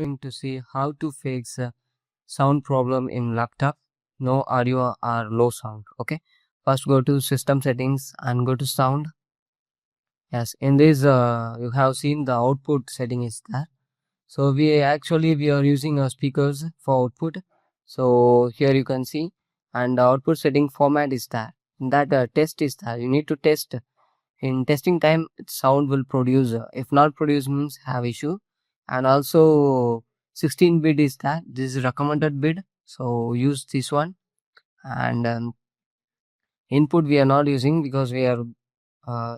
going to see how to fix a sound problem in laptop, no audio or low sound. Okay, first go to system settings and go to sound. Yes, in this you have seen the output setting is there. So we are using speakers for output. So here you can see, and the output setting format is there. In that test is there. You need to test. In testing time sound will produce, if not produce means have issue. And also 16 bit is that, this is recommended bit, so use this one. And input we are not using because we are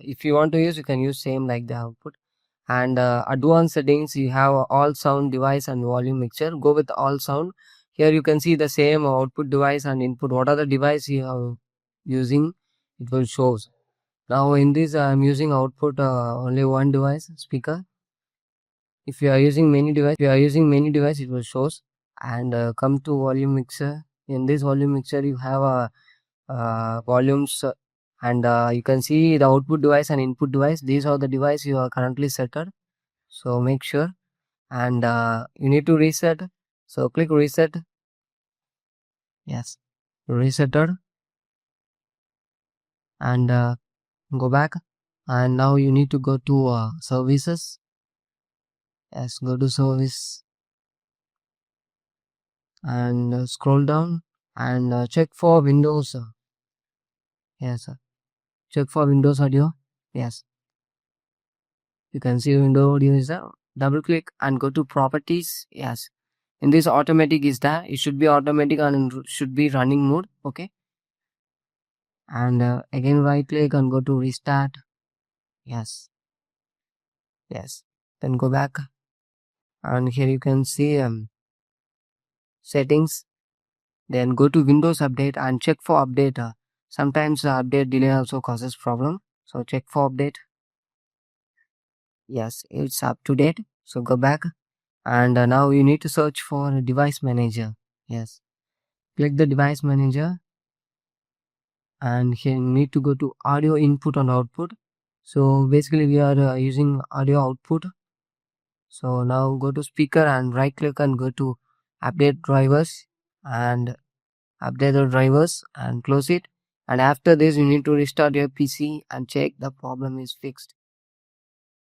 if you want to use, you can use same like the output. And advanced settings, you have all sound device and volume mixture, go with all sound. Here you can see the same output device and input, what are the device you are using, it will shows. Now in this I am using output only one device, speaker. If you are using many device, it will shows. And come to volume mixer. In this volume mixer you have a volumes, and you can see the output device and input device. These are the device you are currently setted, so make sure. And you need to reset, so click reset. Yes, resetted. And go back, and now you need to go to services. Yes, go to service and scroll down and check for Windows. Yes, check for Windows audio. Yes, you can see Windows audio is there. Double click and go to properties. Yes, in this automatic is there, it should be automatic and should be running mode. Okay, and again right click and go to restart. Yes, then go back, and here you can see settings. Then go to Windows update and check for update. Sometimes the update delay also causes problem, so check for update. Yes, it's up to date, so go back. And now you need to search for device manager. Yes, click the device manager, and here you need to go to audio input and output. So basically we are using audio output. So now go to speaker and right click and go to update drivers and update the drivers and close it. And after this you need to restart your PC and check the problem is fixed.